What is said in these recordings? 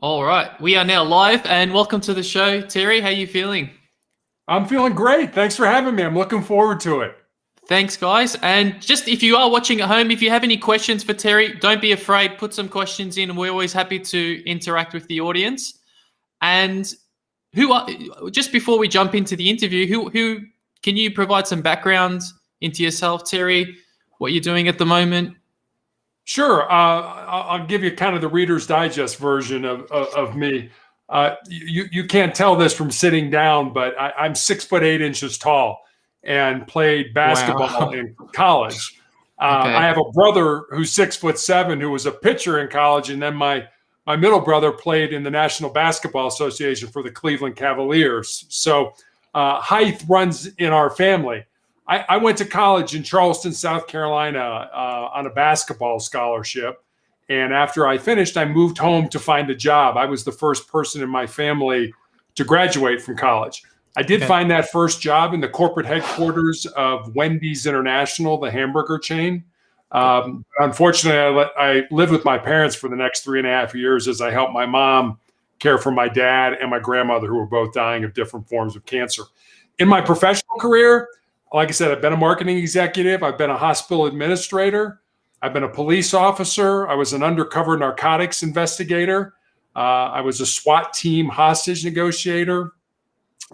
All right, we are now live and welcome to the show. Terry, how you feeling? I'm feeling great. Thanks for having me. I'm looking forward to it. Thanks, guys. And just if you are watching at home, if you have any questions for Terry, don't be afraid. Put some questions in, and we're always happy to interact with the audience. And just before we jump into the interview, who can you provide some background into yourself, Terry? What you're doing at the moment? Sure. I'll give you kind of the Reader's Digest version of me. You can't tell this from sitting down, but I'm 6'8" tall and played basketball Wow. in college. Okay. I have a brother who's 6'7" who was a pitcher in college, and then my middle brother played in the National Basketball Association for the Cleveland Cavaliers. So height runs in our family. I went to college in Charleston, South Carolina on a basketball scholarship. And after I finished, I moved home to find a job. I was the first person in my family to graduate from college. I did find that first job in the corporate headquarters of Wendy's International, the hamburger chain. Unfortunately, I lived with my parents for the next 3.5 years as I helped my mom care for my dad and my grandmother, who were both dying of different forms of cancer. In my professional career, like I said, I've been a marketing executive. I've been a hospital administrator. I've been a police officer. I was an undercover narcotics investigator. I was a SWAT team hostage negotiator.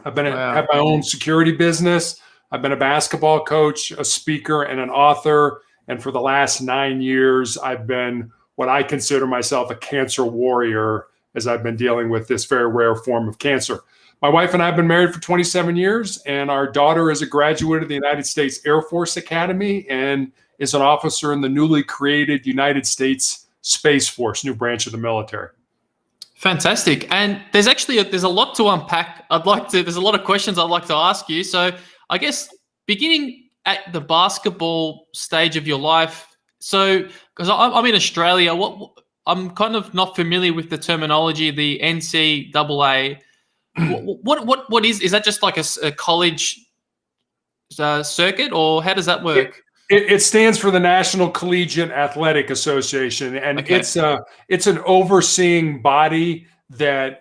Have my own security business. I've been a basketball coach, a speaker, and an author. And for the last 9 years, I've been what I consider myself a cancer warrior, as I've been dealing with this very rare form of cancer. My wife and I have been married for 27 years, and our daughter is a graduate of the United States Air Force Academy and is an officer in the newly created United States Space Force, new branch of the military. Fantastic. And there's a lot to unpack. There's a lot of questions I'd like to ask you. So I guess beginning at the basketball stage of your life, so because I'm in Australia, I'm kind of not familiar with the terminology, the NCAA. What is that just like a college circuit, or how does that work? It stands for the National Collegiate Athletic Association, and it's an overseeing body that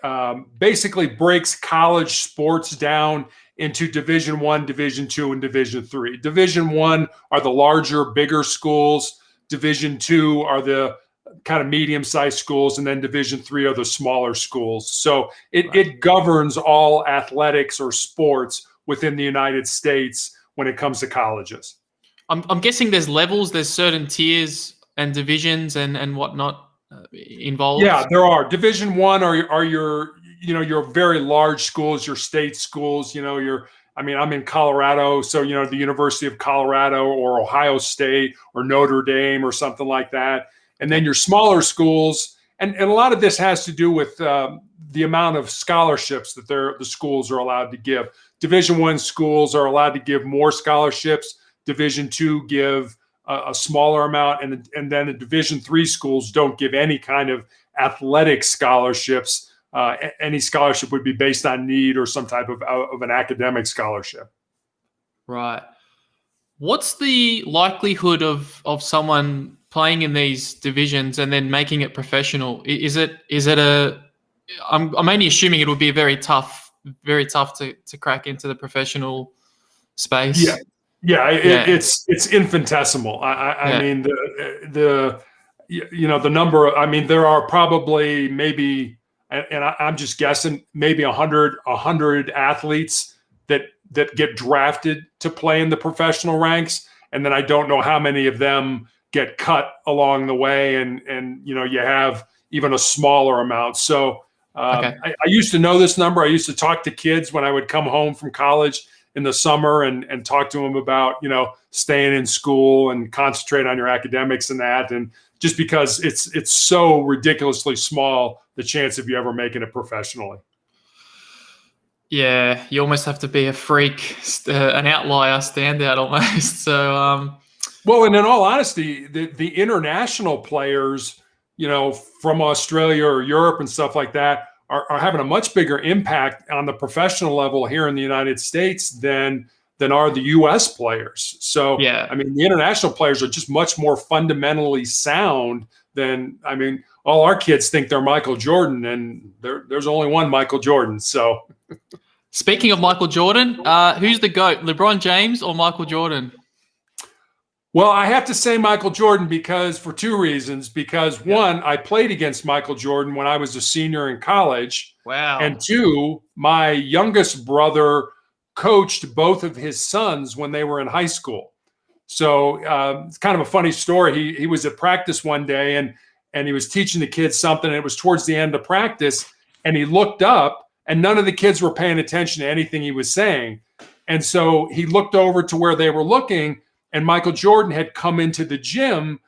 basically breaks college sports down into Division I, Division II, and Division III. Division I are the larger, bigger schools. Division II are the kind of medium-sized schools, and then Division III are the smaller schools. So it governs all athletics or sports within the United States when it comes to colleges. I'm guessing there's levels, there's certain tiers and divisions and whatnot involved. Yeah, there are. Division I are your very large schools, your state schools. I'm in Colorado, so the University of Colorado or Ohio State or Notre Dame or something like that. And then your smaller schools, and a lot of this has to do with the amount of scholarships that the schools are allowed to give. Division I schools are allowed to give more scholarships. Division II give a smaller amount, and then the Division III schools don't give any kind of athletic scholarships. Any scholarship would be based on need or some type of an academic scholarship. Right. What's the likelihood of someone playing in these divisions and then making it professional? I'm only assuming it would be very tough to crack into the professional space. It's infinitesimal. I mean, the number. I mean, there are probably maybe, and I'm just guessing, maybe 100 athletes that get drafted to play in the professional ranks, and then I don't know how many of them get cut along the way, and you have even a smaller amount. So I used to know this number. I used to talk to kids when I would come home from college in the summer and talk to them about staying in school and concentrate on your academics and that, and just because it's so ridiculously small, the chance of you ever making it professionally. Yeah, you almost have to be a freak, an outlier, standout almost. So well, and in all honesty, the international players, from Australia or Europe and stuff like that, are having a much bigger impact on the professional level here in the United States than are the U.S. players. So, I mean, the international players are just much more fundamentally sound then I mean, all our kids think they're Michael Jordan, and there's only one Michael Jordan. So, speaking of Michael Jordan, who's the GOAT, LeBron James or Michael Jordan? Well, I have to say Michael Jordan for two reasons. Because one, I played against Michael Jordan when I was a senior in college. Wow. And two, my youngest brother coached both of his sons when they were in high school. So it's kind of a funny story. He was at practice one day and he was teaching the kids something. And it was towards the end of practice, and he looked up, and none of the kids were paying attention to anything he was saying. And so he looked over to where they were looking, and Michael Jordan had come into the gym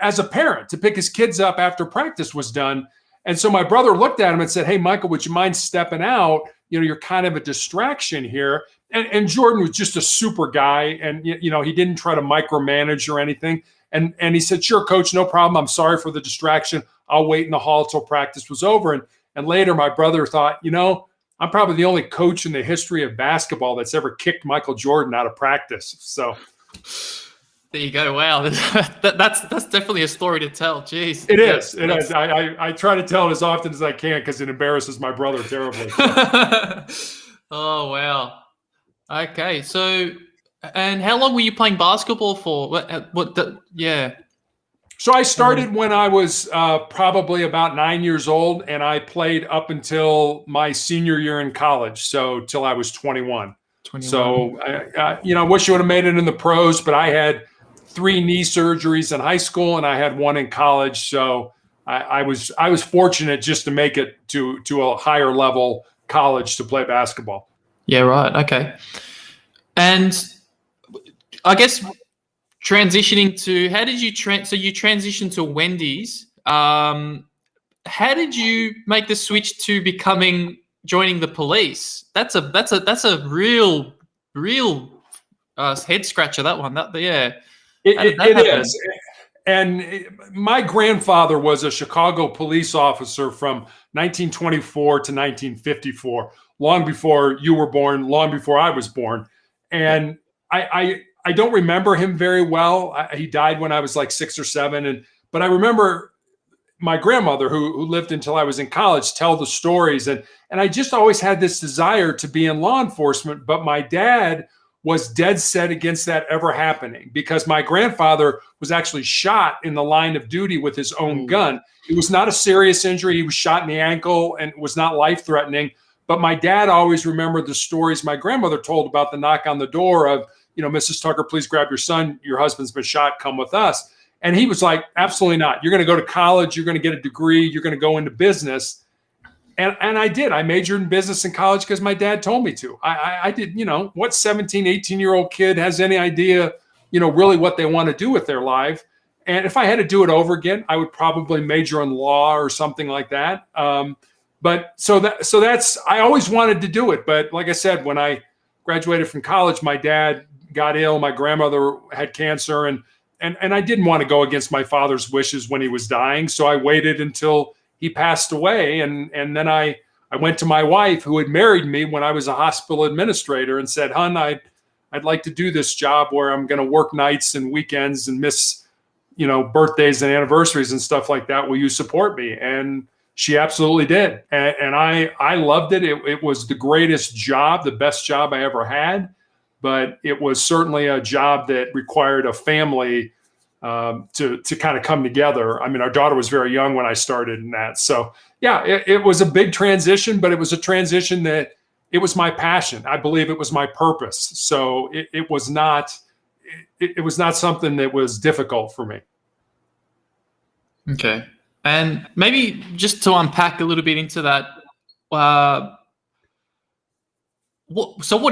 as a parent to pick his kids up after practice was done. And so my brother looked at him and said, "Hey, Michael, would you mind stepping out? You know, you're kind of a distraction here." And Jordan was just a super guy. And, you know, he didn't try to micromanage or anything. And he said, "Sure, coach, no problem. I'm sorry for the distraction. I'll wait in the hall till practice was over." And later my brother thought, you know, I'm probably the only coach in the history of basketball that's ever kicked Michael Jordan out of practice. So there you go. Wow. That's definitely a story to tell. Jeez. It is. It is. I try to tell it as often as I can because it embarrasses my brother terribly. Oh, wow. Okay. So, and how long were you playing basketball for? So I started when I was probably about 9 years old, and I played up until my senior year in college. So till I was 21. So, I wish I would have made it in the pros, but I had 3 knee surgeries in high school and I had 1 in college. So I was fortunate just to make it to a higher level college to play basketball. Yeah, right. Okay. And I guess transitioning to, how did you so you transitioned to Wendy's. How did you make the switch to joining the police? That's a real head scratcher, that one. It is. And my grandfather was a Chicago police officer from 1924 to 1954, long before you were born, long before I was born. And I don't remember him very well. He died when I was like 6 or 7. But I remember my grandmother, who lived until I was in college, tell the stories. And I just always had this desire to be in law enforcement. But my dad was dead set against that ever happening, because my grandfather was actually shot in the line of duty with his own gun. It was not a serious injury. He was shot in the ankle and it was not life-threatening. But my dad always remembered the stories my grandmother told about the knock on the door of, "Mrs. Tucker, please grab your son. Your husband's been shot. Come with us." And he was like, "Absolutely not. You're going to go to college. You're going to get a degree. You're going to go into business." And I did. I majored in business in college because my dad told me to. I did, what 17, 18-year-old kid has any idea, really what they want to do with their life? And if I had to do it over again, I would probably major in law or something like that. But so that's, I always wanted to do it. But like I said, when I graduated from college, my dad got ill. My grandmother had cancer, and I didn't want to go against my father's wishes when he was dying. So I waited until he passed away. And then I went to my wife, who had married me when I was a hospital administrator, and said, "Hun, I'd like to do this job where I'm going to work nights and weekends and miss, birthdays and anniversaries and stuff like that. Will you support me?" And she absolutely did. And I loved it. It was the greatest job, the best job I ever had. But it was certainly a job that required a family to kind of come together. I mean, our daughter was very young when I started in that. So yeah, it was a big transition, but it was a transition that it was my passion. I believe it was my purpose. So it was not something that was difficult for me. Okay. And maybe just to unpack a little bit into that, what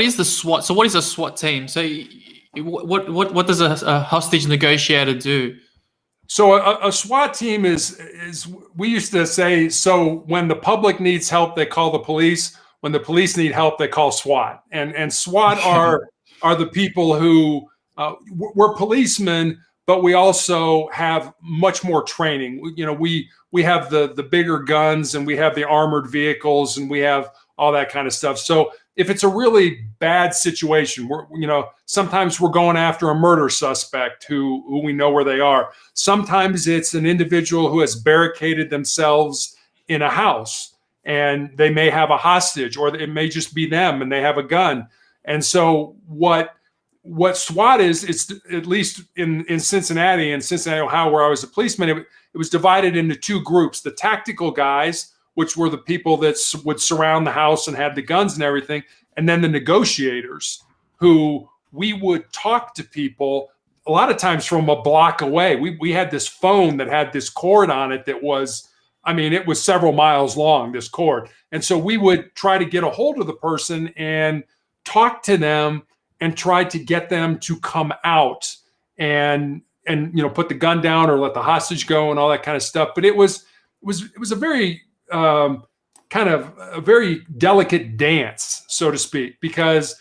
is the SWAT? So what is a SWAT team? So what does a hostage negotiator do? So a SWAT team is we used to say, so when the public needs help, they call the police. When the police need help, they call SWAT. And SWAT are the people who we're policemen, but we also have much more training. We have the bigger guns, and we have the armored vehicles, and we have all that kind of stuff. So if it's a really bad situation, sometimes we're going after a murder suspect who we know where they are. Sometimes it's an individual who has barricaded themselves in a house and they may have a hostage, or it may just be them and they have a gun. And so what SWAT is, it's at least in Cincinnati, Ohio, where I was a policeman, it was divided into two groups: the tactical guys, which were the people that would surround the house and had the guns and everything, and then the negotiators, who we would talk to people a lot of times from a block away. We had this phone that had this cord on it that was, it was several miles long, this cord. And so we would try to get a hold of the person and talk to them and try to get them to come out and put the gun down or let the hostage go and all that kind of stuff. But it was a very kind of a very delicate dance, so to speak, because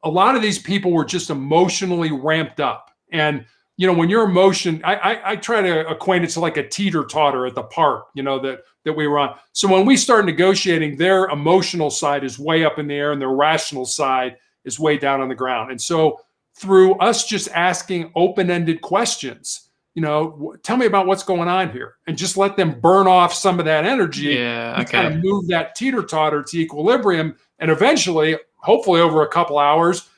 a lot of these people were just emotionally ramped up. And when your emotion, I try to acquaint it to like a teeter-totter at the park, that we were on. So when we start negotiating, their emotional side is way up in the air and their rational side is way down on the ground. And so through us just asking open-ended questions, tell me about what's going on here, and just let them burn off some of that energy. Kind of move that teeter-totter to equilibrium. And eventually, hopefully over a couple hours,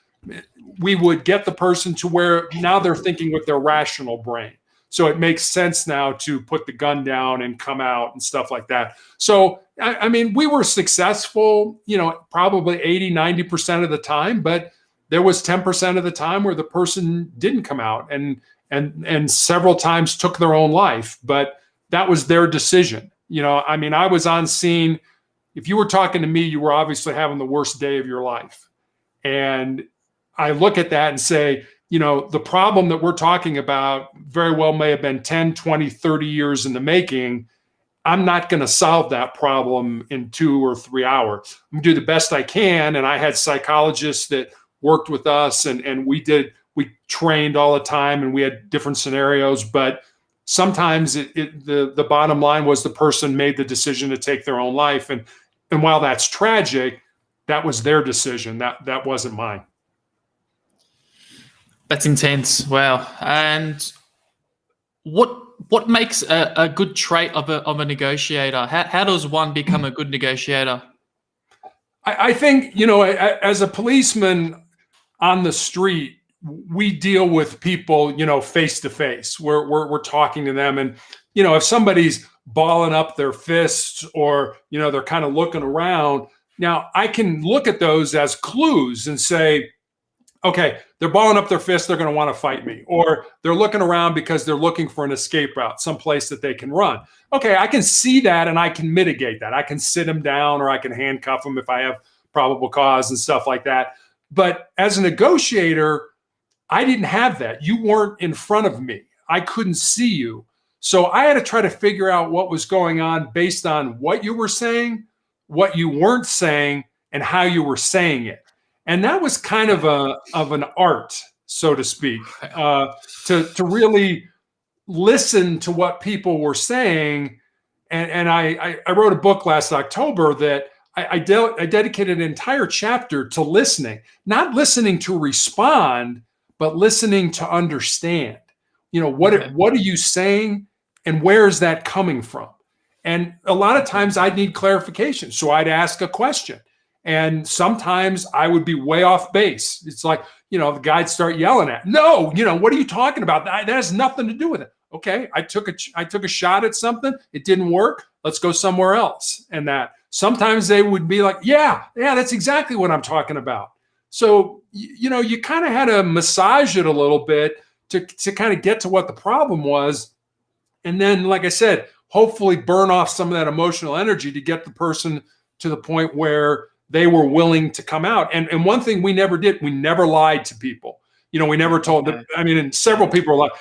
we would get the person to where now they're thinking with their rational brain. So it makes sense now to put the gun down and come out and stuff like that. So, we were successful, probably 80-90% of the time, but there was 10% of the time where the person didn't come out and several times took their own life, but that was their decision. I was on scene. If you were talking to me, you were obviously having the worst day of your life. And I look at that and say, the problem that we're talking about very well may have been 10, 20, 30 years in the making. I'm not going to solve that problem in 2 or 3 hours. I'm going to do the best I can. And I had psychologists that worked with us, and we trained all the time, and we had different scenarios. But sometimes the bottom line was the person made the decision to take their own life. And while that's tragic, that was their decision. That wasn't mine. That's intense. Wow. And what makes a good trait of a negotiator? How does one become a good negotiator? I think, as a policeman on the street, we deal with people, face to face. We're talking to them. And, if somebody's balling up their fists or, they're kind of looking around, now I can look at those as clues and say, okay, they're balling up their fists, they're going to want to fight me. Or they're looking around because they're looking for an escape route, someplace that they can run. Okay, I can see that and I can mitigate that. I can sit them down or I can handcuff them if I have probable cause and stuff like that. But as a negotiator, I didn't have that. You weren't in front of me. I couldn't see you. So I had to try to figure out what was going on based on what you were saying, what you weren't saying, and how you were saying it. And that was kind of an art, so to speak, to really listen to what people were saying. And I wrote a book last October that I dedicated an entire chapter to listening, not listening to respond, but listening to understand. What are you saying and where is that coming from? And a lot of times I'd need clarification. So I'd ask a question. And sometimes I would be way off base. It's like, the guy'd start yelling at, no, what are you talking about? That has nothing to do with it. Okay, I took a shot at something. It didn't work. Let's go somewhere else. And that sometimes they would be like, yeah, that's exactly what I'm talking about. So, you kind of had to massage it a little bit to kind of get to what the problem was. And then, like I said, hopefully burn off some of that emotional energy to get the person to the point where they were willing to come out. And one thing we never did, we never lied to people. We never told them. And several people were like,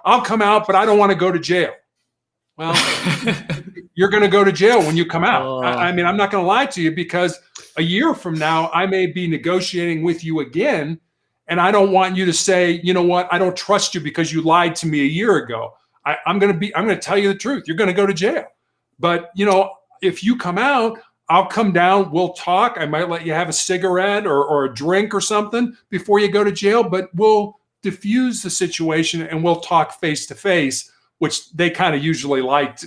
I'll come out, but I don't want to go to jail. Well, you're going to go to jail when you come out. I'm not going to lie to you, because a year from now, I may be negotiating with you again. And I don't want you to say, you know what, I don't trust you because you lied to me a year ago. I'm going to tell you the truth. You're going to go to jail. But, if you come out, I'll come down, we'll talk. I might let you have a cigarette or a drink or something before you go to jail, but we'll diffuse the situation and we'll talk face to face, which they kind of usually liked.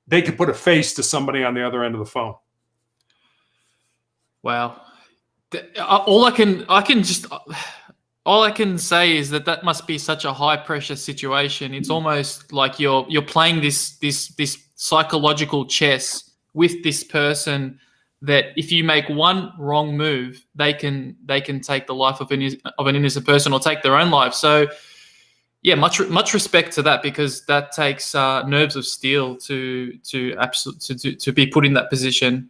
They could put a face to somebody on the other end of the phone. Wow. All I can say is that must be such a high pressure situation. It's almost like you're playing this psychological chess with this person, that if you make one wrong move, they can take the life of an innocent person or take their own life. So yeah, much respect to that, because that takes nerves of steel to be put in that position.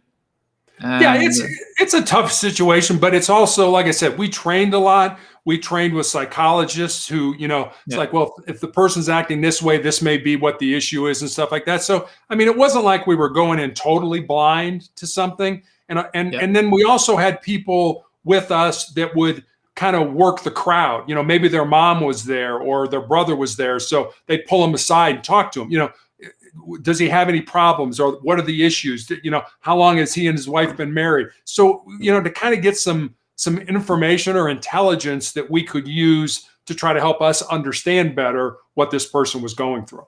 Yeah, it's a tough situation, but it's also, like I said, we trained a lot. We trained with psychologists who, it's like, well, if the person's acting this way, this may be what the issue is and stuff like that. So, I mean, it wasn't like we were going in totally blind to something. And then we also had people with us that would kind of work the crowd. Maybe their mom was there or their brother was there. So they'd pull them aside and talk to them. Does he have any problems, or what are the issues? How long has he and his wife been married? So, to kind of get some information or intelligence that we could use to try to help us understand better what this person was going through.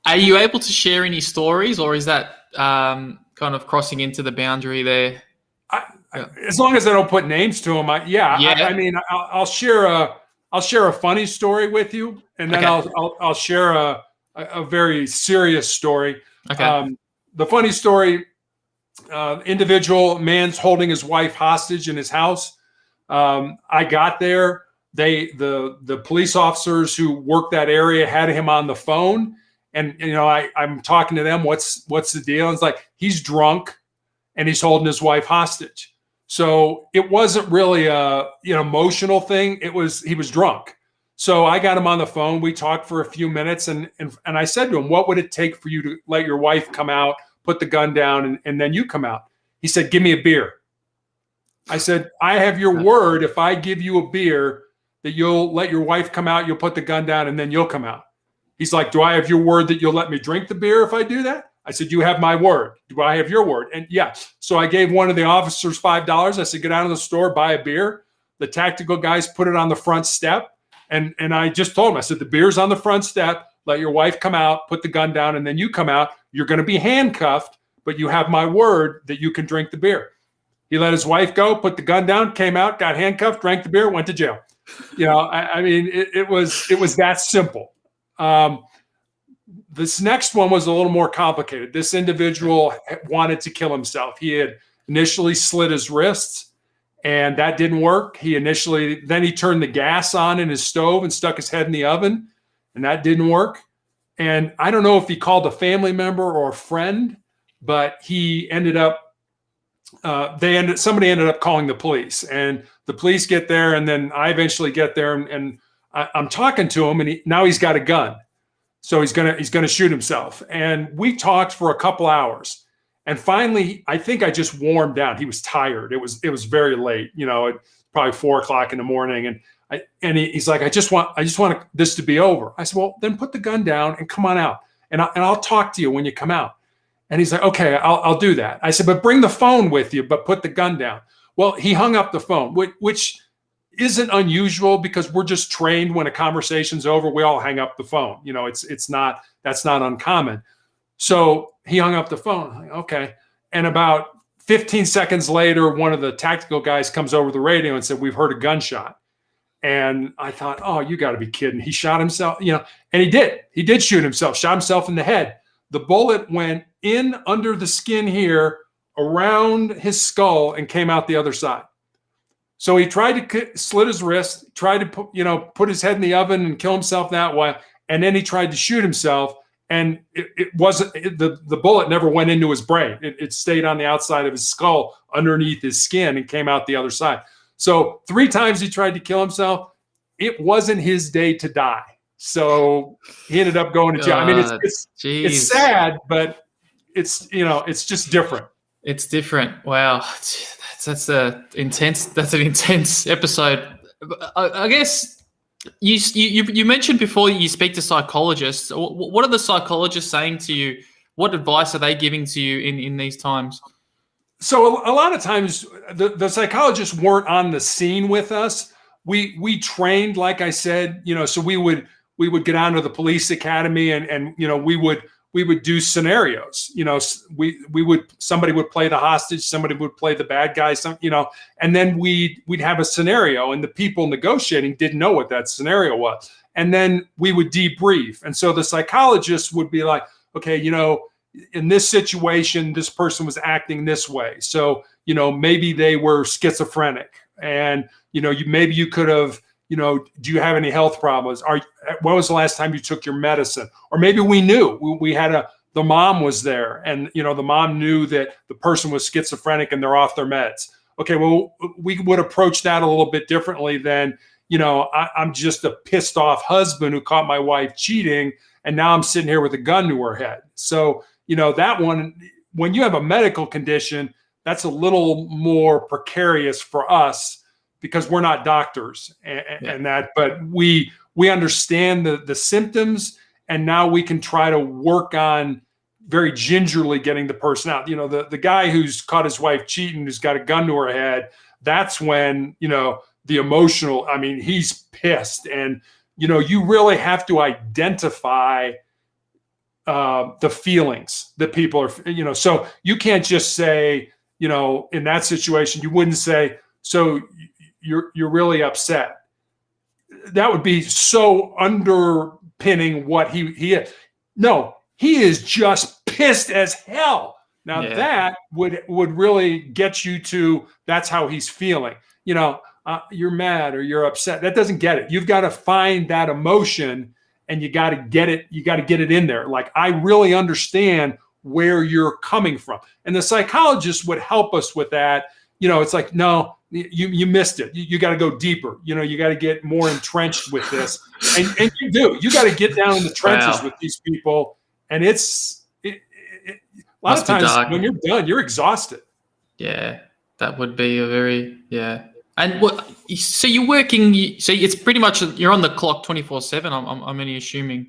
Are you able to share any stories, or is that kind of crossing into the boundary there? As long as I don't put names to them, I mean, I'll share a funny story with you, and then I'll share a very serious story. Okay. The funny story. Individual man's holding his wife hostage in his house. I got there. The police officers who worked that area had him on the phone, and I'm talking to them. What's the deal? And it's like, he's drunk and he's holding his wife hostage. So it wasn't really an emotional thing. He was drunk. So I got him on the phone. We talked for a few minutes, and I said to him, "What would it take for you to let your wife come out, put the gun down, and then you come out?" He said, "Give me a beer." I said, "I have your word, if I give you a beer, that you'll let your wife come out, you'll put the gun down, and then you'll come out." He's like, "Do I have your word that you'll let me drink the beer if I do that?" I said, "You have my word. Do I have your word?" And yeah, so I gave one of the officers $5. I said, "Get out of the store, buy a beer." The tactical guys put it on the front step, and I just told him, I said, "The beer's on the front step. Let your wife come out, put the gun down, and then you come out. You're going to be handcuffed, but you have my word that you can drink the beer." He let his wife go, put the gun down, came out, got handcuffed, drank the beer, went to jail. I mean, it was that simple. This next one was a little more complicated. This individual wanted to kill himself. He had initially slit his wrists, and that didn't work. Then he turned the gas on in his stove and stuck his head in the oven, and that didn't work. And I don't know if he called a family member or a friend, but he ended up, somebody ended up calling the police, and the police get there, and then I eventually get there, and I'm talking to him, and now he's got a gun. So he's gonna shoot himself. And we talked for a couple hours. And finally, I think I just wore him down. He was tired. It was very late, probably 4:00 in the morning. And he's like, I just want this to be over. I said, "Well, then put the gun down and come on out. And I'll talk to you when you come out." And he's like, "Okay, I'll do that." I said, "But bring the phone with you, but put the gun down." Well, he hung up the phone, which isn't unusual, because we're just trained when a conversation's over, we all hang up the phone. That's not uncommon. So he hung up the phone. I'm like, okay. And about 15 seconds later, one of the tactical guys comes over the radio and said, "We've heard a gunshot." And I thought, "Oh, you got to be kidding. He shot himself," and he did. He did shoot himself, shot himself in the head. The bullet went in under the skin here, around his skull, and came out the other side. So he tried to slit his wrist, tried to put his head in the oven and kill himself that way, and then he tried to shoot himself, and the bullet never went into his brain. It stayed on the outside of his skull, underneath his skin, and came out the other side. So 3 times he tried to kill himself. It wasn't his day to die, so he ended up going to jail. I mean, it's sad, but it's just different. It's different. Wow. That's an intense episode. I guess you mentioned before you speak to psychologists. What are the psychologists saying to you what advice are they giving to you in these times? So a lot of times the psychologists weren't on the scene with us. We trained, like I said, so we would get onto the police academy and we would do scenarios. Somebody would play the hostage, somebody would play the bad guy, and then we'd have a scenario, and the people negotiating didn't know what that scenario was. And then we would debrief. And so the psychologist would be like, okay, in this situation, this person was acting this way. So, maybe they were schizophrenic, and, maybe you could have, do you have any health problems? When was the last time you took your medicine? Or maybe we knew we had the mom was there, and, the mom knew that the person was schizophrenic and they're off their meds. Okay, well, we would approach that a little bit differently than, I'm just a pissed off husband who caught my wife cheating, and now I'm sitting here with a gun to her head. So, that one, when you have a medical condition, that's a little more precarious for us because we're not doctors and that, but we understand the symptoms, and now we can try to work on very gingerly getting the person out. The guy who's caught his wife cheating, who's got a gun to her head, that's when, the emotional, he's pissed, and, you really have to identify the feelings that people are, so you can't just say, in that situation, you wouldn't say, so you're really upset. That would be so underpinning what he is. No, he is just pissed as hell. Now that would really get you to, that's how he's feeling. You're mad or you're upset. That doesn't get it. You've got to find that emotion, and you got to get it. You got to get it in there. Like, I really understand where you're coming from. And the psychologist would help us with that. It's like, no, you missed it. You got to go deeper. You got to get more entrenched with this. And you do. You got to get down in the trenches with these people. And a lot of times when you're done, you're exhausted. Yeah, that would be a very, And so you're working, so it's pretty much, you're on the clock 24/7, I'm only assuming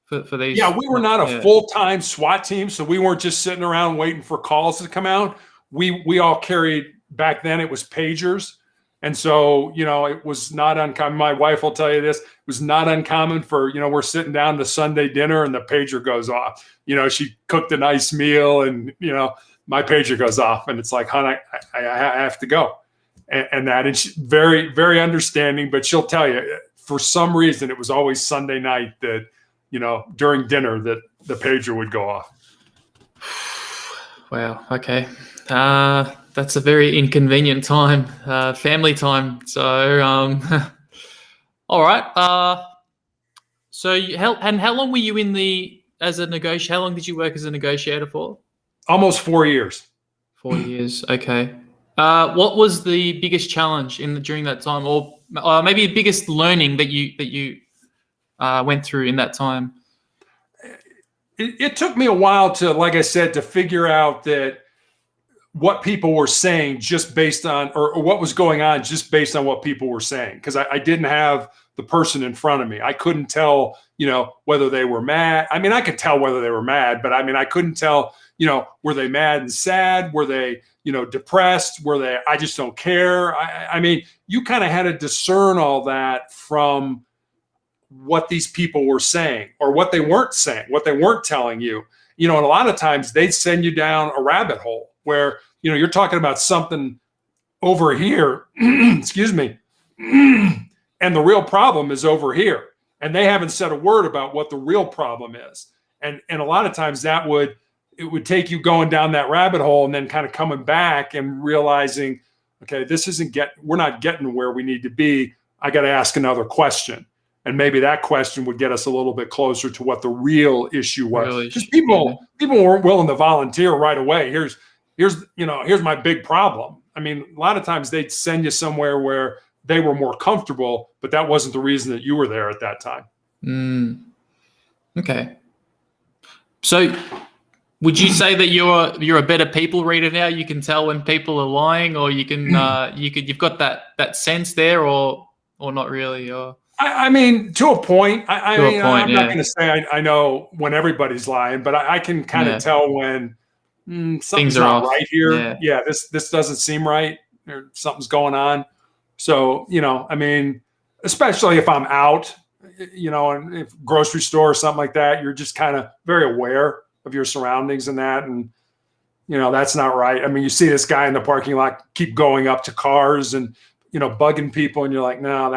for these. Yeah, we were not a full-time SWAT team, so we weren't just sitting around waiting for calls to come out. We all carried, back then it was pagers. And so, it was not uncommon. My wife will tell you this, it was not uncommon for, we're sitting down to Sunday dinner and the pager goes off. She cooked a nice meal and, my pager goes off, and it's like, hon, I have to go. And she's very, very understanding, but she'll tell you, for some reason, it was always Sunday night that, during dinner, that the pager would go off. Wow. Okay. That's a very inconvenient time, family time. So, all right. So how long were you as a negotiator? How long did you work as a negotiator for? Almost 4 years. 4 years. Okay. What was the biggest challenge during that time, or maybe the biggest learning that you went through in that time? It took me a while to, like I said, to figure out that what people were saying just based on, or what was going on just based on what people were saying, because I didn't have the person in front of me. I couldn't tell, whether they were mad. I could tell whether they were mad, but I couldn't tell, were they mad and sad? Were they, depressed? Were they, I just don't care? You kind of had to discern all that from what these people were saying, or what they weren't saying, what they weren't telling you. And a lot of times they'd send you down a rabbit hole where, you're talking about something over here, excuse me, and the real problem is over here. And they haven't said a word about what the real problem is. And a lot of times it would take you going down that rabbit hole and then kind of coming back and realizing, okay, we're not getting where we need to be. I got to ask another question. And maybe that question would get us a little bit closer to what the real issue was. Because people weren't willing to volunteer right away. Here's my big problem. A lot of times they'd send you somewhere where they were more comfortable, but that wasn't the reason that you were there at that time. Okay. So would you say that you're a better people reader now? You can tell when people are lying, or you can you've got that sense there, or not really? Or I mean, to a point. I'm not Yeah. going to say I know when everybody's lying, but I can kind of tell when something's Things are not off. right here. Yeah, this doesn't seem right, or something's going on. So, I mean, especially if I'm out, and if grocery store or something like that, you're just kind of very aware of your surroundings and that. And, that's not right. I mean, you see this guy in the parking lot keep going up to cars and, bugging people. And you're like, no,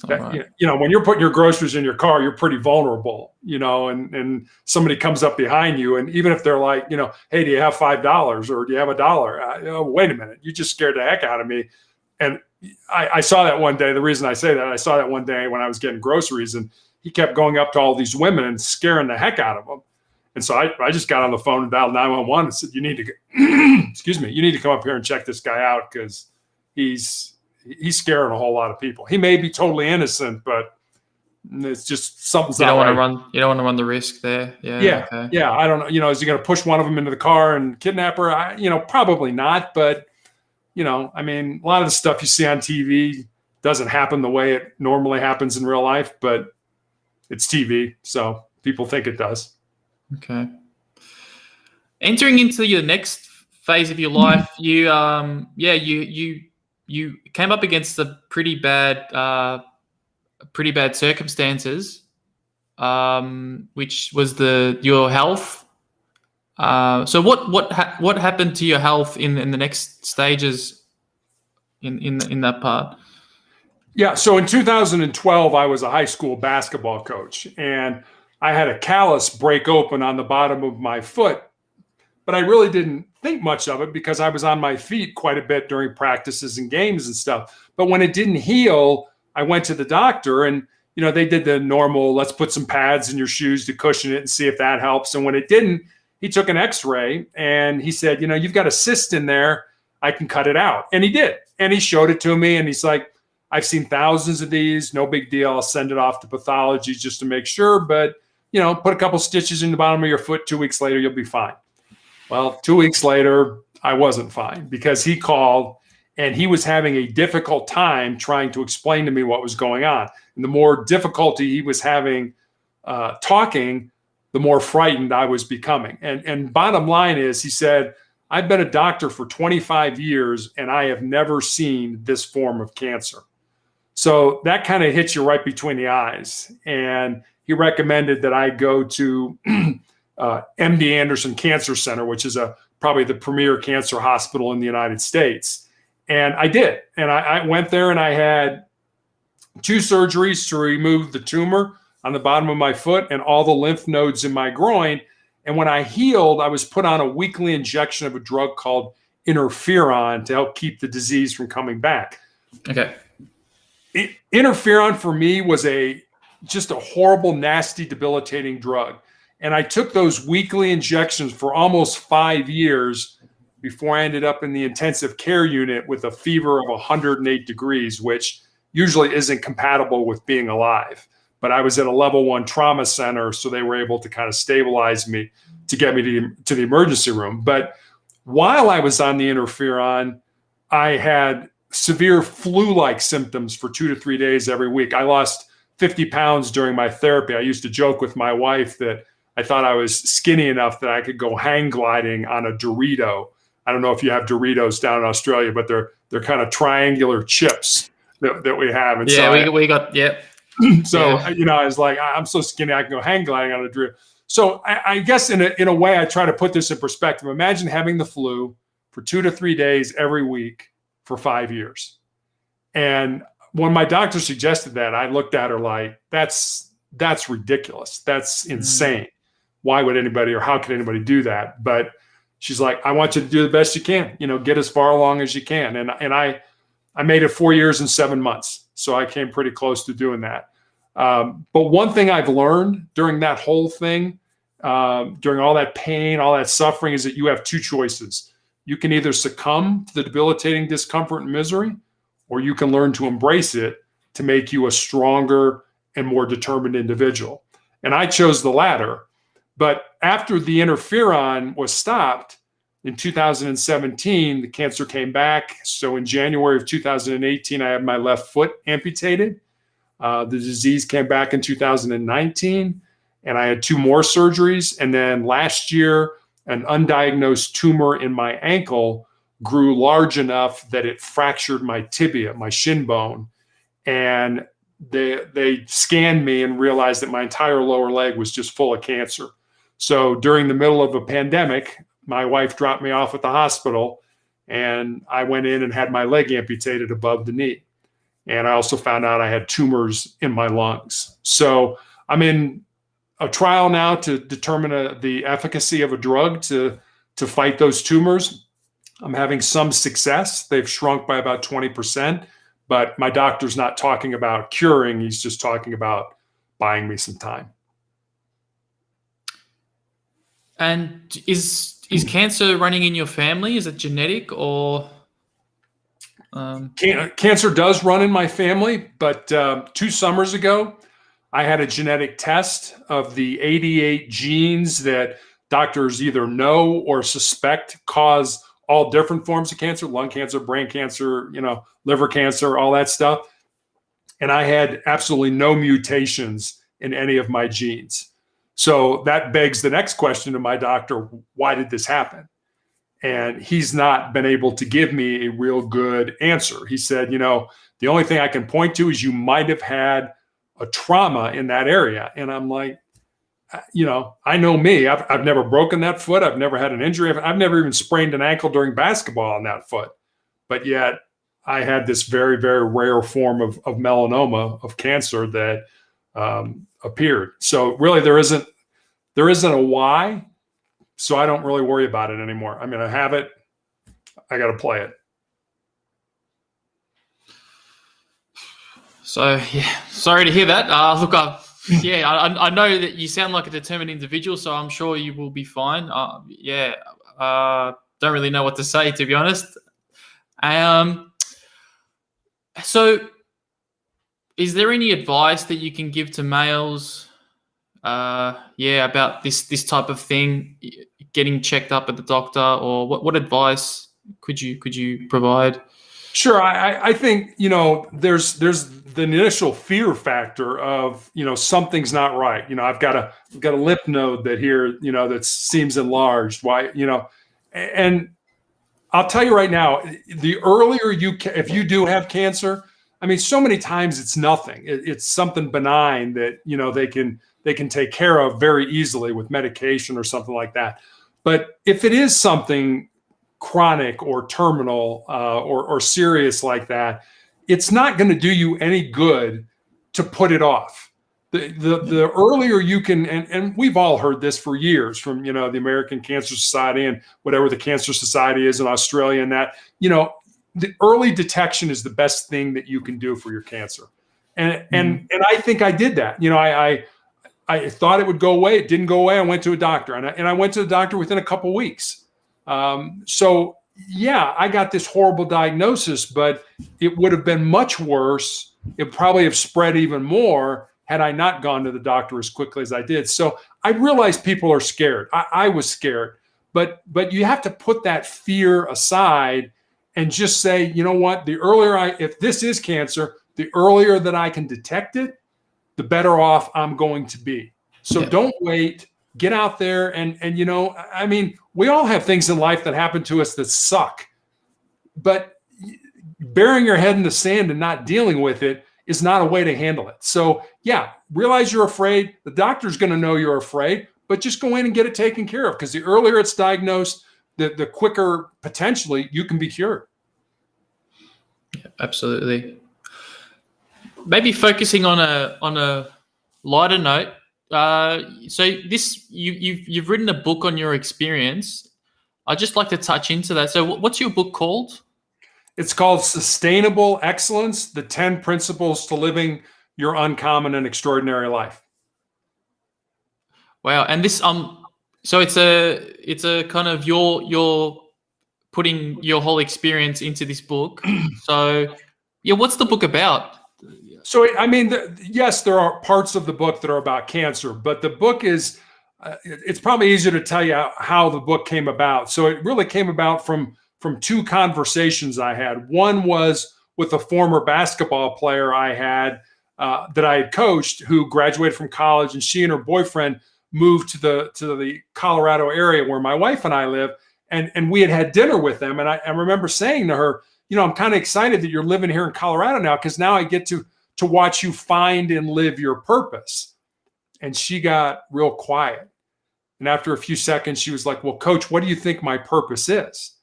Right. when you're putting your groceries in your car, you're pretty vulnerable, and somebody comes up behind you. And even if they're like, hey, do you have $5 or do you have $1? Wait a minute. You just scared the heck out of me. And I saw that one day. The reason I say that, I saw that one day when I was getting groceries, and he kept going up to all these women and scaring the heck out of them. And so I just got on the phone and dialed 911 and said, you need to, excuse me, you need to come up here and check this guy out, because he's scaring a whole lot of people. He may be totally innocent, but it's just something's not right. You don't want to run the risk there. Yeah. Okay. Yeah. I don't know. Is he going to push one of them into the car and kidnap her? Probably not. But, I mean, a lot of the stuff you see on TV doesn't happen the way it normally happens in real life, but it's TV. So people think it does. Okay. Entering into your next phase of your life, you came up against the pretty bad circumstances, which was your health. So what happened to your health in the next stages in that part? Yeah. So in 2012, I was a high school basketball coach, and I had a callus break open on the bottom of my foot, but I really didn't think much of it because I was on my feet quite a bit during practices and games and stuff. But when it didn't heal, I went to the doctor, and, they did the normal, let's put some pads in your shoes to cushion it and see if that helps. And when it didn't, he took an x-ray and he said, you've got a cyst in there. I can cut it out. And he did. And he showed it to me, and he's like, I've seen thousands of these, no big deal. I'll send it off to pathology just to make sure. But, put a couple stitches in the bottom of your foot. 2 weeks later, you'll be fine. Well, 2 weeks later, I wasn't fine, because he called and he was having a difficult time trying to explain to me what was going on. And the more difficulty he was having talking, the more frightened I was becoming. And bottom line is, he said, I've been a doctor for 25 years and I have never seen this form of cancer. So that kind of hits you right between the eyes. And he recommended that I go to MD Anderson Cancer Center, which is probably the premier cancer hospital in the United States. And I did. And I went there, and I had 2 surgeries to remove the tumor on the bottom of my foot and all the lymph nodes in my groin. And when I healed, I was put on a weekly injection of a drug called interferon to help keep the disease from coming back. Okay. Interferon for me was just a horrible, nasty, debilitating drug. And I took those weekly injections for almost 5 years before I ended up in the intensive care unit with a fever of 108 degrees, which usually isn't compatible with being alive. But I was at a level 1 trauma center, so they were able to kind of stabilize me to get me to the emergency room. But while I was on the interferon, I had severe flu-like symptoms for 2 to 3 days every week. I lost 50 pounds during my therapy. I used to joke with my wife that I thought I was skinny enough that I could go hang gliding on a Dorito. I don't know if you have Doritos down in Australia, but they're kind of triangular chips that we have. And yeah, so we got, yeah. So, I was like, I'm so skinny, I can go hang gliding on a Dorito. So I guess in a way, I try to put this in perspective. Imagine having the flu for 2 to 3 days every week for 5 years. And when my doctor suggested that, I looked at her like, that's ridiculous. That's insane. Why would anybody, or how could anybody do that? But she's like, I want you to do the best you can, get as far along as you can. And I made it 4 years and 7 months. So I came pretty close to doing that. But one thing I've learned during that whole thing, during all that pain, all that suffering, is that you have 2 choices. You can either succumb to the debilitating discomfort and misery, or you can learn to embrace it to make you a stronger and more determined individual. And I chose the latter. But after the interferon was stopped in 2017, the cancer came back. So in January of 2018, I had my left foot amputated. The disease came back in 2019, and I had 2 more surgeries. And then last year, an undiagnosed tumor in my ankle grew large enough that it fractured my tibia, my shin bone. And they scanned me and realized that my entire lower leg was just full of cancer. So during the middle of a pandemic, my wife dropped me off at the hospital, and I went in and had my leg amputated above the knee. And I also found out I had tumors in my lungs. So I'm in a trial now to determine the efficacy of a drug to fight those tumors. I'm having some success. They've shrunk by about 20%, but my doctor's not talking about curing. He's just talking about buying me some time. And is cancer running in your family? Is it genetic or? Cancer does run in my family, but 2 summers ago, I had a genetic test of the 88 genes that doctors either know or suspect cause all different forms of cancer: lung cancer, brain cancer, liver cancer, all that stuff. And I had absolutely no mutations in any of my genes. So that begs the next question to my doctor: why did this happen? And he's not been able to give me a real good answer. He said, the only thing I can point to is you might have had a trauma in that area. And I'm like, I know me. I've never broken that foot. I've never had an injury. I've never even sprained an ankle during basketball on that foot. But yet I had this very, very rare form of melanoma, of cancer that appeared. So really there isn't a why. So I don't really worry about it anymore. I mean, I have it. I got to play it. So yeah, sorry to hear that. Look, I know that you sound like a determined individual, so I'm sure you will be fine. Don't really know what to say, to be honest. So is there any advice that you can give to males about this type of thing, getting checked up at the doctor, or what advice could you provide? Sure. I think, there's the initial fear factor of, something's not right. I've got a lymph node that seems enlarged. Why, and I'll tell you right now, the earlier if you do have cancer, I mean, so many times it's nothing. It's something benign that, they can take care of very easily with medication or something like that. But if it is something chronic or terminal or serious like that, it's not going to do you any good to put it off. The earlier you can, and we've all heard this for years from, the American Cancer Society and whatever the Cancer Society is in Australia, and that, the early detection is the best thing that you can do for your cancer. And I think I did that. I thought it would go away. It didn't go away. I went to a doctor, and I went to the doctor within a couple of weeks. So yeah, I got this horrible diagnosis, but it would have been much worse. It probably have spread even more had I not gone to the doctor as quickly as I did. So I realize people are scared. I was scared, but you have to put that fear aside and just say, you know what? The earlier if this is cancer, the earlier that I can detect it, the better off I'm going to be. So Don't wait. Get out there and I mean, we all have things in life that happen to us that suck, but burying your head in the sand and not dealing with it is not a way to handle it. So yeah, realize you're afraid. The doctor's going to know you're afraid, but just go in and get it taken care of, because the earlier it's diagnosed, the quicker potentially you can be cured. Yeah, absolutely. Maybe focusing on a lighter note. So this you've written a book on your experience. I'd just like to touch into that. So what's your book called? It's called Sustainable Excellence: The 10 Principles to Living Your Uncommon and Extraordinary Life. Wow. And this so it's a kind of you're putting your whole experience into this book. So yeah, what's the book about? So, I mean, yes, there are parts of the book that are about cancer, but the book is, it's probably easier to tell you how the book came about. So it really came about from 2 conversations I had. One was with a former basketball player I had that I had coached who graduated from college, and she and her boyfriend moved to the Colorado area where my wife and I live. And we had dinner with them. And I remember saying to her, I'm kind of excited that you're living here in Colorado now, because now I get to watch you find and live your purpose. And she got real quiet. And after a few seconds, she was like, well, Coach, what do you think my purpose is?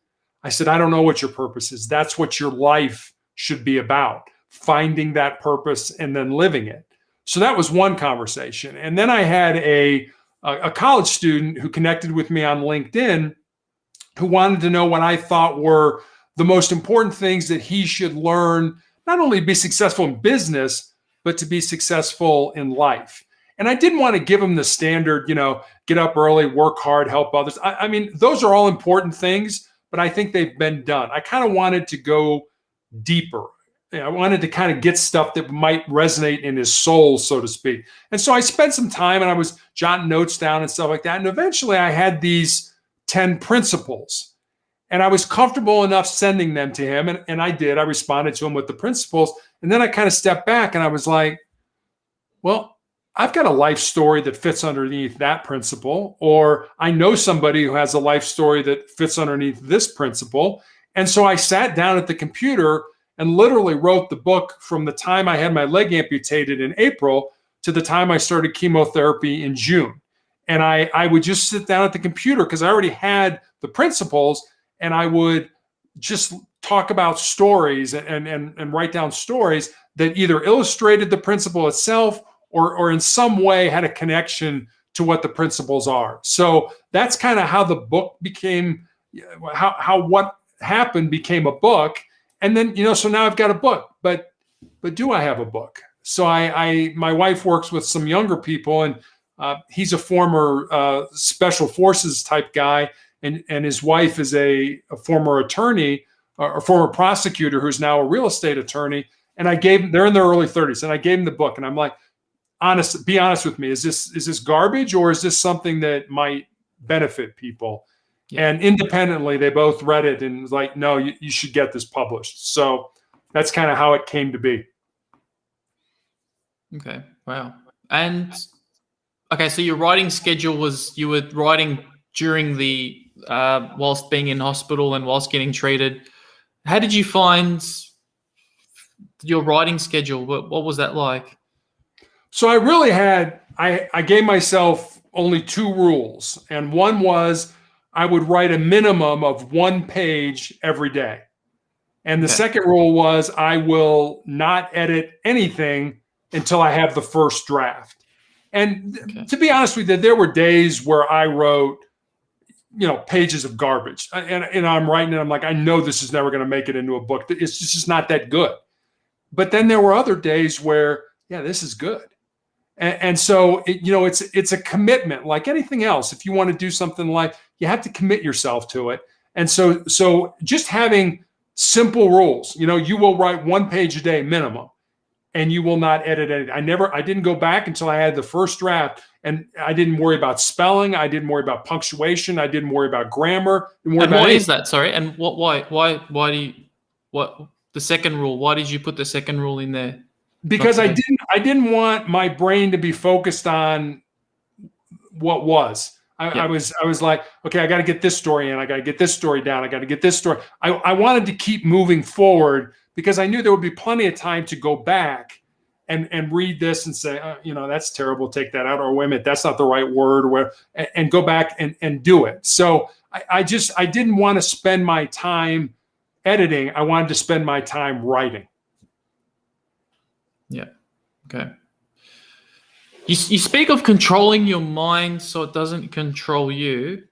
I said, I don't know what your purpose is. That's what your life should be about, finding that purpose and then living it. So that was one conversation. And then I had a college student who connected with me on LinkedIn who wanted to know what I thought were the most important things that he should learn, not only to be successful in business, but to be successful in life. And I didn't want to give him the standard, get up early, work hard, help others. I mean, those are all important things, but I think they've been done. I kind of wanted to go deeper. I wanted to kind of get stuff that might resonate in his soul, so to speak. And so I spent some time and I was jotting notes down and stuff like that. And eventually I had these 10 principles. And I was comfortable enough sending them to him. And I did. I responded to him with the principles. And then I kind of stepped back and I was like, well, I've got a life story that fits underneath that principle, or I know somebody who has a life story that fits underneath this principle. And so I sat down at the computer and literally wrote the book from the time I had my leg amputated in April to the time I started chemotherapy in June. And I would just sit down at the computer because I already had the principles, and I would just talk about stories and write down stories that either illustrated the principle itself or in some way had a connection to what the principles are. So that's kind of how the book became, how what happened became a book. And then, so now I've got a book, but do I have a book? So my wife works with some younger people, and he's a former special forces type guy. And his wife is a former attorney or former prosecutor who's now a real estate attorney. And they're in their early 30s. And I gave them the book, and I'm like, be honest with me. Is this garbage, or is this something that might benefit people? Yeah. And independently, they both read it and was like, no, you should get this published. So that's kind of how it came to be. Okay. Wow. And okay, so your writing schedule was, you were writing during the whilst being in hospital and whilst getting treated. How did you find your writing schedule? What was that like? So I really I gave myself only 2 rules. And one was I would write a minimum of 1 page every day. And the second rule was I will not edit anything until I have the first draft. And to be honest with you, there were days where I wrote, pages of garbage. And I'm writing and I'm like, I know this is never going to make it into a book. It's just not that good. But then there were other days where, this is good. And so, it's a commitment like anything else. If you want to do something like, you have to commit yourself to it. And so just having simple rules, you will write 1 page a day minimum, and you will not edit it. I didn't go back until I had the first draft, and I didn't worry about spelling. I didn't worry about punctuation. I didn't worry about grammar. And what is that? Sorry. And why the second rule? Why did you put the second rule in there? Because I didn't want my brain to be focused on what was. I was like, okay, I got to get this story in. I got to get this story down. I got to get this story. I wanted to keep moving forward because I knew there would be plenty of time to go back and read this and say, that's terrible. Take that out. Or wait a minute, that's not the right word. Or whatever, and go back and do it. So I didn't want to spend my time editing. I wanted to spend my time writing. Yeah. Okay. You speak of controlling your mind so it doesn't control you.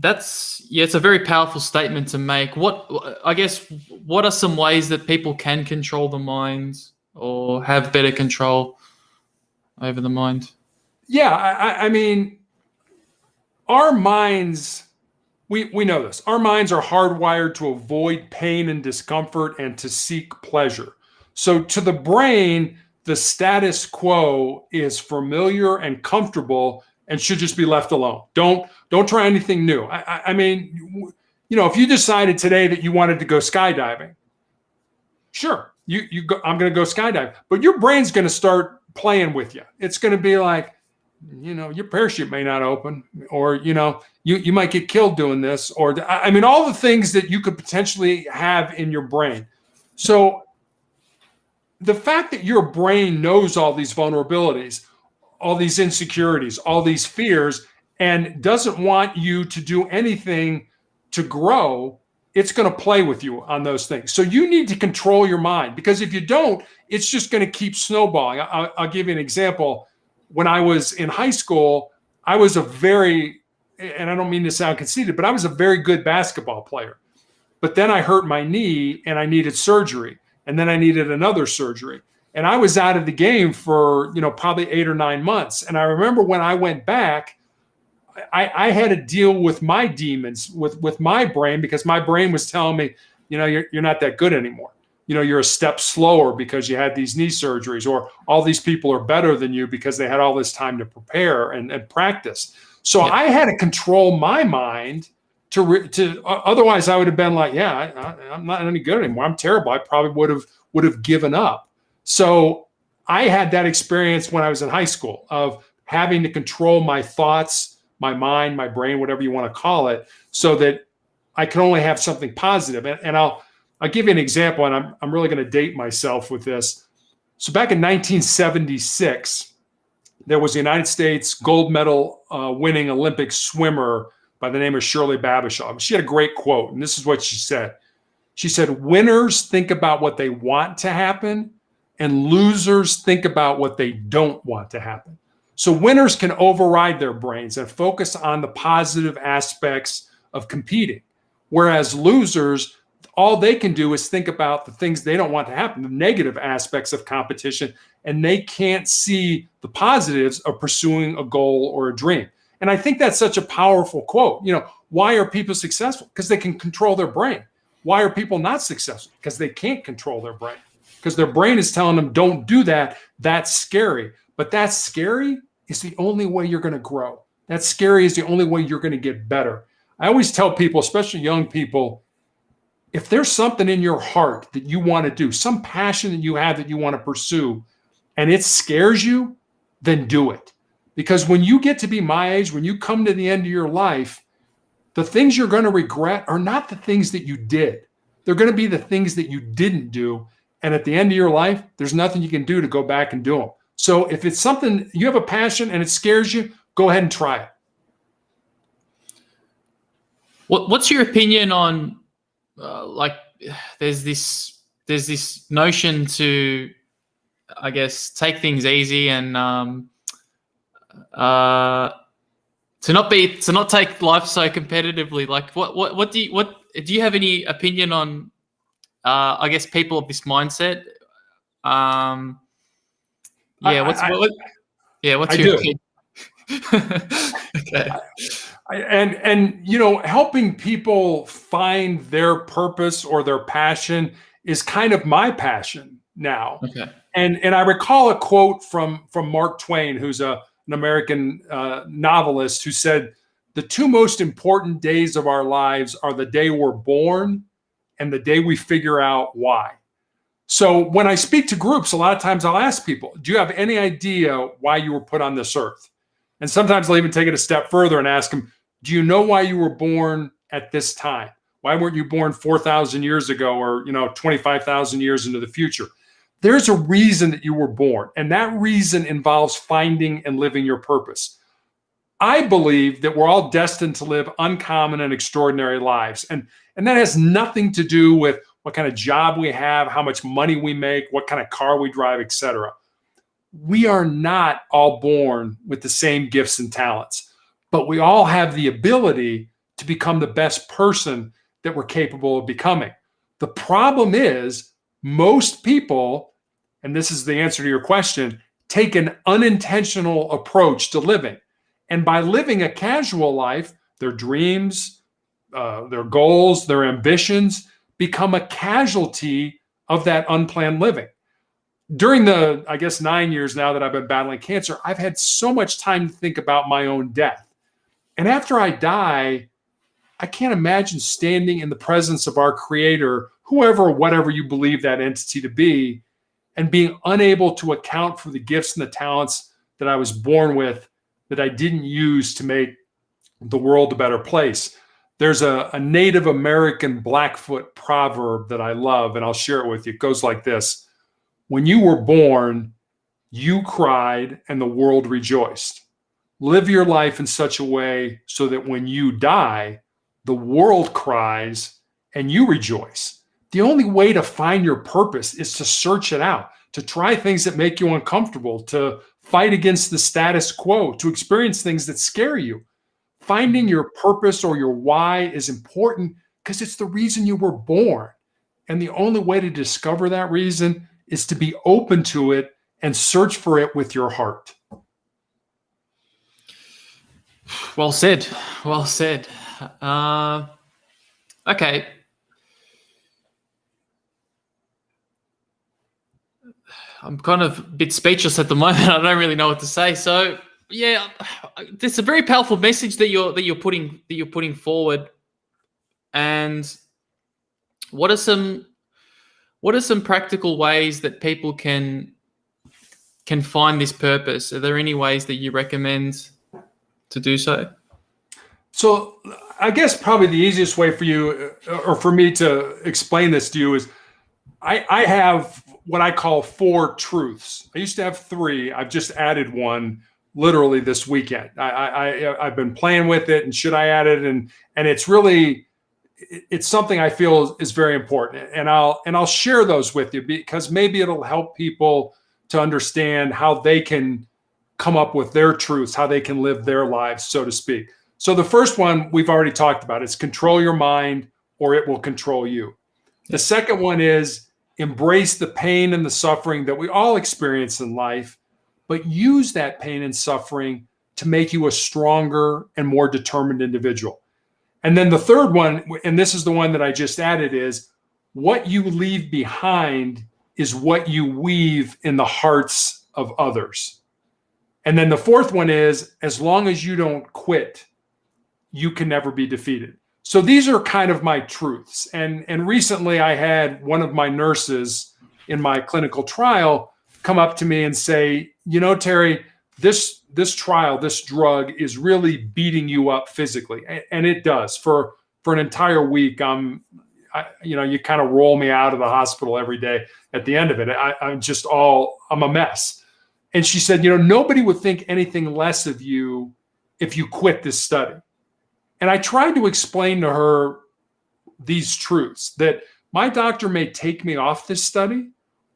It's a very powerful statement to make. What are some ways that people can control the mind or have better control over the mind? Yeah, I mean, our minds, we know this. Our minds are hardwired to avoid pain and discomfort and to seek pleasure. So to the brain, the status quo is familiar and comfortable and should just be left alone. Don't try anything new. I mean, if you decided today that you wanted to go skydiving, sure, I'm going to go skydive, but your brain's going to start playing with you. It's going to be like, your parachute may not open, or, you might get killed doing this, or I mean, all the things that you could potentially have in your brain. So the fact that your brain knows all these vulnerabilities, all these insecurities, all these fears, and doesn't want you to do anything to grow, it's going to play with you on those things. So you need to control your mind, because if you don't, it's just going to keep snowballing. I'll give you an example. When I was in high school, I was and I don't mean to sound conceited, but I was a very good basketball player. But then I hurt my knee and I needed surgery. And then I needed another surgery. And I was out of the game for, probably 8 or 9 months. And I remember when I went back, I had to deal with my demons, with my brain, because my brain was telling me, you're not that good anymore. You're a step slower because you had these knee surgeries, or all these people are better than you because they had all this time to prepare and practice. So yeah. I had to control my mind to otherwise I would have been like, I'm not any good anymore. I'm terrible. I probably would have given up. So I had that experience when I was in high school of having to control my thoughts, my mind, my brain, whatever you want to call it, so that I can only have something positive. And I'll give you an example, and I'm really going to date myself with this. So back in 1976, there was a United States gold medal winning Olympic swimmer by the name of Shirley Babashaw. She had a great quote, and this is what she said. She said, "Winners think about what they want to happen, and losers think about what they don't want to happen." So winners can override their brains and focus on the positive aspects of competing, whereas losers, all they can do is think about the things they don't want to happen, the negative aspects of competition, and they can't see the positives of pursuing a goal or a dream. And I think that's such a powerful quote. Why are people successful? Because they can control their brain. Why are people not successful? Because they can't control their brain. Because their brain is telling them, don't do that. That's scary. But that scary is the only way you're going to grow. That scary is the only way you're going to get better. I always tell people, especially young people, if there's something in your heart that you want to do, some passion that you have that you want to pursue, and it scares you, then do it. Because when you get to be my age, when you come to the end of your life, the things you're going to regret are not the things that you did. They're going to be the things that you didn't do. And at the end of your life, there's nothing you can do to go back and do them. So if it's something you have a passion and it scares you, go ahead and try it. What's your opinion on there's this notion to, I guess, take things easy and to not take life so competitively. Like what do you have any opinion on I guess people of this mindset? What's your opinion? Okay. And helping people find their purpose or their passion is kind of my passion now. Okay. And I recall a quote from Mark Twain, who's an American novelist, who said, "The two most important days of our lives are the day we're born and the day we figure out why." So when I speak to groups, a lot of times I'll ask people, do you have any idea why you were put on this earth? And sometimes I'll even take it a step further and ask them, do you know why you were born at this time? Why weren't you born 4,000 years ago or 25,000 years into the future? There's a reason that you were born, and that reason involves finding and living your purpose. I believe that we're all destined to live uncommon and extraordinary lives, and that has nothing to do with what kind of job we have, how much money we make, what kind of car we drive, etc. We are not all born with the same gifts and talents, but we all have the ability to become the best person that we're capable of becoming. The problem is most people, and this is the answer to your question, take an unintentional approach to living. And by living a casual life, their dreams, their goals, their ambitions become a casualty of that unplanned living. During the, 9 years now that I've been battling cancer, I've had so much time to think about my own death. And after I die, I can't imagine standing in the presence of our Creator whoever or whatever you believe that entity to be, and being unable to account for the gifts and the talents that I was born with that I didn't use to make the world a better place. There's a Native American Blackfoot proverb that I love, and I'll share it with you. It goes like this: when you were born, you cried and the world rejoiced. Live your life in such a way so that when you die, the world cries and you rejoice. The only way to find your purpose is to search it out, to try things that make you uncomfortable, to fight against the status quo, to experience things that scare you. Finding your purpose or your why is important because it's the reason you were born. And the only way to discover that reason is to be open to it and search for it with your heart. Well said. Well said. Okay. I'm kind of a bit speechless at the moment. I don't really know what to say. So yeah, it's a very powerful message that you're putting forward. And what are some practical ways that people can find this purpose? Are there any ways that you recommend to do so? So I guess probably the easiest way for you or for me to explain this to you is I have what I call 4 truths. I used to have 3. I've just added one literally this weekend. I've been playing with it, and should I add it? And it's something I feel is very important. And I'll share those with you because maybe it'll help people to understand how they can come up with their truths, how they can live their lives, so to speak. So the first one we've already talked about. It's control your mind or it will control you. The second one is embrace the pain and the suffering that we all experience in life, but use that pain and suffering to make you a stronger and more determined individual. And then the third one, and this is the one that I just added, is what you leave behind is what you weave in the hearts of others. And then the fourth one is, as long as you don't quit, you can never be defeated. So these are kind of my truths. And recently I had one of my nurses in my clinical trial come up to me and say, you know, Terry, this trial, this drug is really beating you up physically. And it does. For an entire week, you kind of roll me out of the hospital every day. At the end of it, I'm a mess. And she said, nobody would think anything less of you if you quit this study. And I tried to explain to her these truths, that my doctor may take me off this study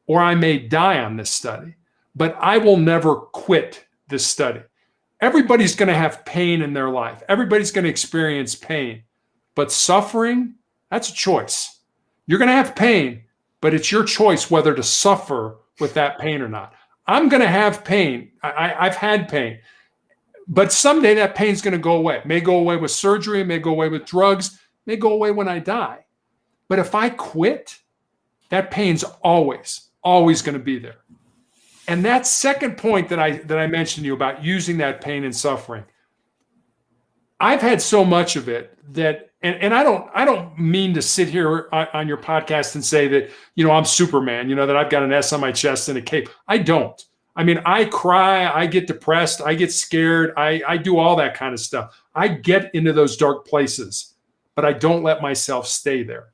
or I may die on this study, but I will never quit this study. Everybody's going to have pain in their life. Everybody's going to experience pain, but suffering, that's a choice. You're going to have pain, but it's your choice whether to suffer with that pain or not. I'm going to have pain. I've had pain. But someday that pain's going to go away. It may go away with surgery, it may go away with drugs, it may go away when I die. But if I quit, that pain's always going to be there. And that second point that I mentioned to you about using that pain and suffering, I've had so much of it that, and I don't mean to sit here on your podcast and say that, I'm Superman, that I've got an S on my chest and a cape. I don't. I mean, I cry, I get depressed, I get scared, I do all that kind of stuff. I get into those dark places, but I don't let myself stay there.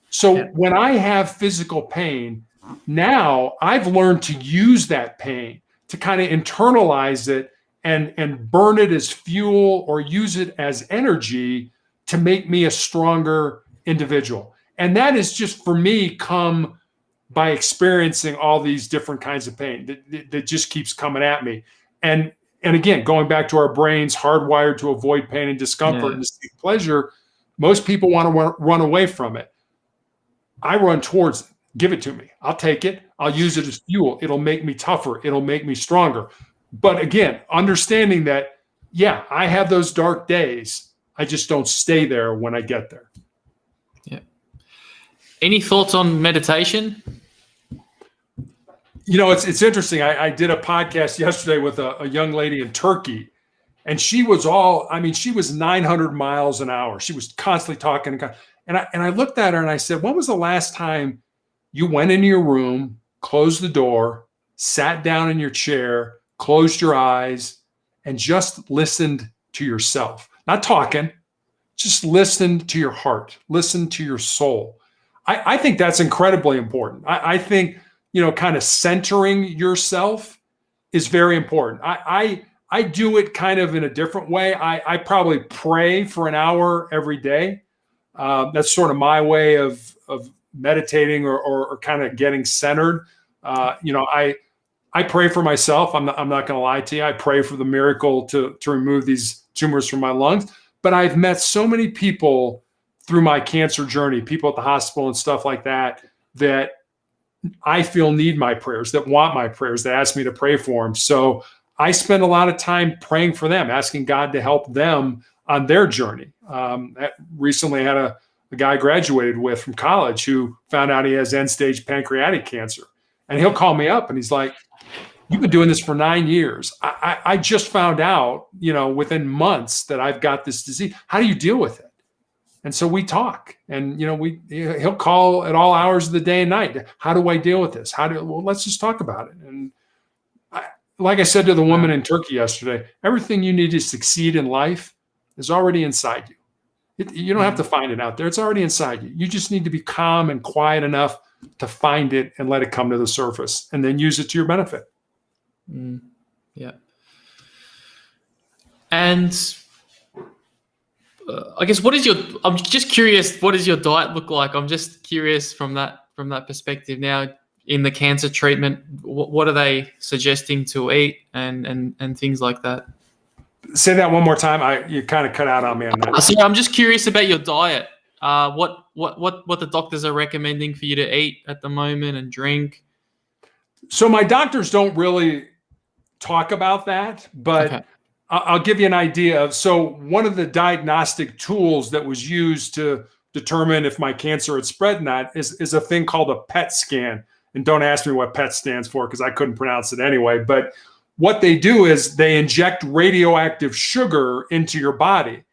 So when I have physical pain, now I've learned to use that pain to kind of internalize it and burn it as fuel or use it as energy to make me a stronger individual. And that is just, for me, come by experiencing all these different kinds of pain that just keeps coming at me. And again, going back to our brains hardwired to avoid pain and discomfort and to seek pleasure, most people want to run away from it. I run towards it. Give it to me. I'll take it. I'll use it as fuel. It'll make me tougher. It'll make me stronger. But again, understanding that, I have those dark days. I just don't stay there when I get there. Yeah. Any thoughts on meditation? It's interesting. I did a podcast yesterday with a young lady in Turkey, and she was she was 900 miles an hour. She was constantly talking. And I looked at her and I said, when was the last time you went into your room, closed the door, sat down in your chair, closed your eyes, and just listened to yourself? Not talking, just listen to your heart, listen to your soul. I think that's incredibly important. I think, kind of centering yourself is very important. I do it kind of in a different way. I probably pray for an hour every day. That's sort of my way of meditating or kind of getting centered. I pray for myself. I'm not going to lie to you. I pray for the miracle to remove these tumors from my lungs. But I've met so many people through my cancer journey, people at the hospital and stuff like that, that I feel need my prayers, that want my prayers, that ask me to pray for them. So I spend a lot of time praying for them, asking God to help them on their journey. Recently had a guy I graduated with from college who found out he has end-stage pancreatic cancer. And he'll call me up and he's like, you've been doing this for 9 years. I just found out, within months that I've got this disease. How do you deal with it? And so we talk, and he'll call at all hours of the day and night. How do I deal with this? Well, let's just talk about it. And like I said to the woman in Turkey yesterday, everything you need to succeed in life is already inside you. You don't have to find it out there. It's already inside you. You just need to be calm and quiet enough to find it and let it come to the surface, and then use it to your benefit. Yeah. And I guess I'm just curious, what does your diet look like? I'm just curious from that perspective now in the cancer treatment, what are they suggesting to eat and things like that? Say that one more time. You kind of cut out on me on that. So I'm just curious about your diet. What the doctors are recommending for you to eat at the moment and drink. So my doctors don't really talk about that, but okay. I'll give you an idea. So one of the diagnostic tools that was used to determine if my cancer had spread or not is a thing called a PET scan. And don't ask me what PET stands for because I couldn't pronounce it anyway. But what they do is they inject radioactive sugar into your body.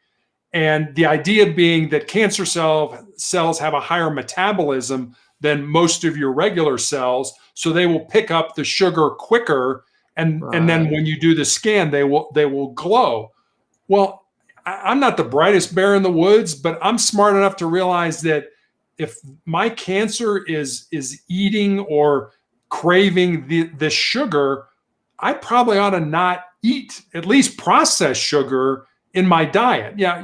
And the idea being that cancer cells have a higher metabolism than most of your regular cells, so they will pick up the sugar quicker. And then when you do the scan, they will glow. Well, I'm not the brightest bear in the woods, but I'm smart enough to realize that if my cancer is eating or craving the sugar, I probably ought to not eat at least processed sugar in my diet. Yeah,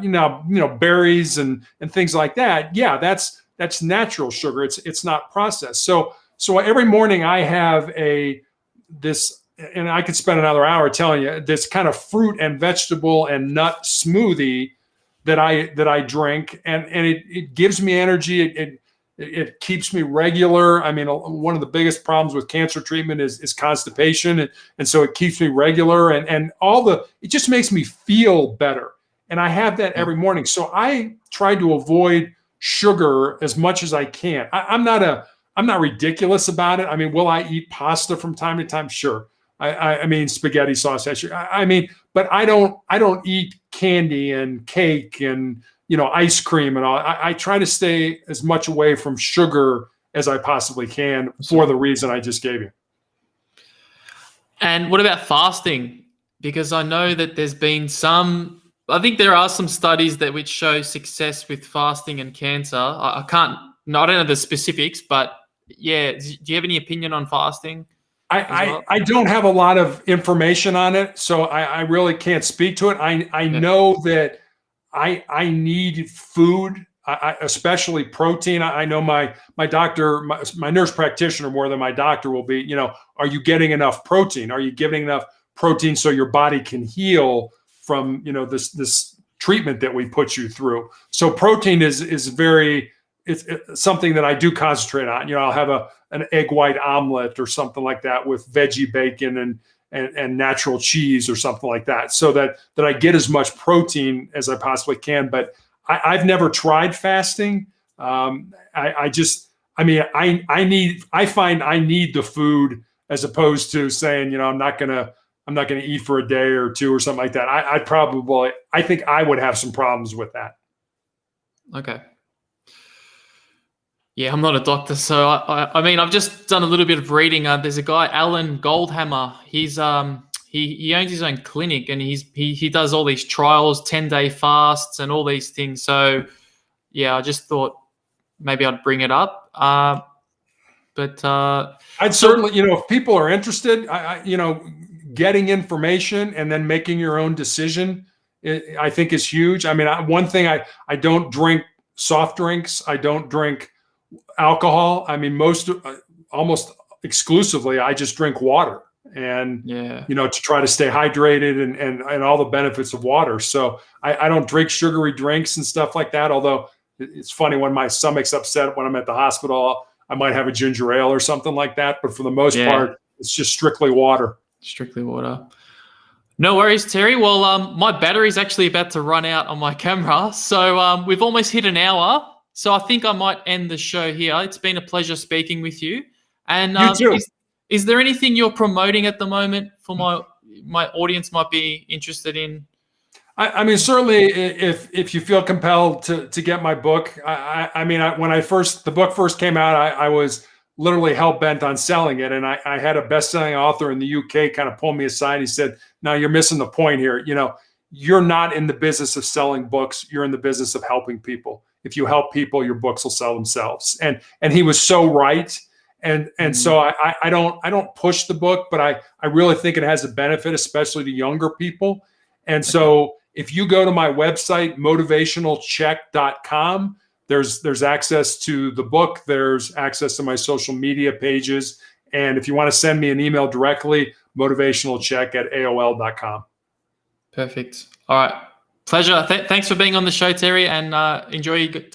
berries and things like that. Yeah, that's natural sugar. It's not processed. So every morning I have this. And I could spend another hour telling you this kind of fruit and vegetable and nut smoothie that I drink, and it gives me energy. It keeps me regular. I mean, one of the biggest problems with cancer treatment is constipation, and so it keeps me regular, and it just makes me feel better. And I have that every morning. So I try to avoid sugar as much as I can. I'm not ridiculous about it. I mean, will I eat pasta from time to time? Sure. I mean, spaghetti sauce. But I don't eat candy and cake and, ice cream and all. I try to stay as much away from sugar as I possibly can for the reason I just gave you. And what about fasting? Because I know that there's been I think there are some studies which show success with fasting and cancer. I don't know the specifics, but yeah, do you have any opinion on fasting? I don't have a lot of information on it, so I really can't speak to it. I know that I need food, especially protein. I know my doctor, my nurse practitioner more than my doctor will be, are you getting enough protein? Are you getting enough protein so your body can heal from, this treatment that we put you through? So protein is it's something that I do concentrate on. I'll have an egg white omelet or something like that with veggie bacon and natural cheese or something like that, so that I get as much protein as I possibly can. But I've never tried fasting. I find I need the food as opposed to saying, I'm not gonna eat for a day or two or something like that. I think I would have some problems with that. Okay. Yeah, I'm not a doctor, so I mean, I've just done a little bit of reading. There's a guy, Alan Goldhammer. He owns his own clinic, and he does all these trials, 10-day fasts, and all these things. So yeah, I just thought maybe I'd bring it up. But I'd certainly, if people are interested, getting information and then making your own decision, I think is huge. I mean, one thing, I don't drink soft drinks. I don't drink alcohol. I mean, almost exclusively, I just drink water, and to try to stay hydrated and all the benefits of water. So I don't drink sugary drinks and stuff like that. Although it's funny, when my stomach's upset when I'm at the hospital, I might have a ginger ale or something like that. But for the most part, it's just strictly water. Strictly water. No worries, Terry. Well, my battery's actually about to run out on my camera. So we've almost hit an hour. So I think I might end the show here. It's been a pleasure speaking with you. And you too. Is there anything you're promoting at the moment for my audience might be interested in? I mean, certainly, if you feel compelled to get my book, I mean, when the book first came out, I was literally hell bent on selling it, and I had a best-selling author in the UK kind of pull me aside. He said, "No, you're missing the point here. You're not in the business of selling books. You're in the business of helping people. If you help people, your books will sell themselves." And he was so right. And so I don't push the book, but I really think it has a benefit, especially to younger people. And so if you go to my website, motivationalcheck.com, there's access to the book. There's access to my social media pages. And if you want to send me an email directly, motivationalcheck@aol.com. Perfect. All right. Pleasure. Thanks for being on the show, Terry, and enjoy your day.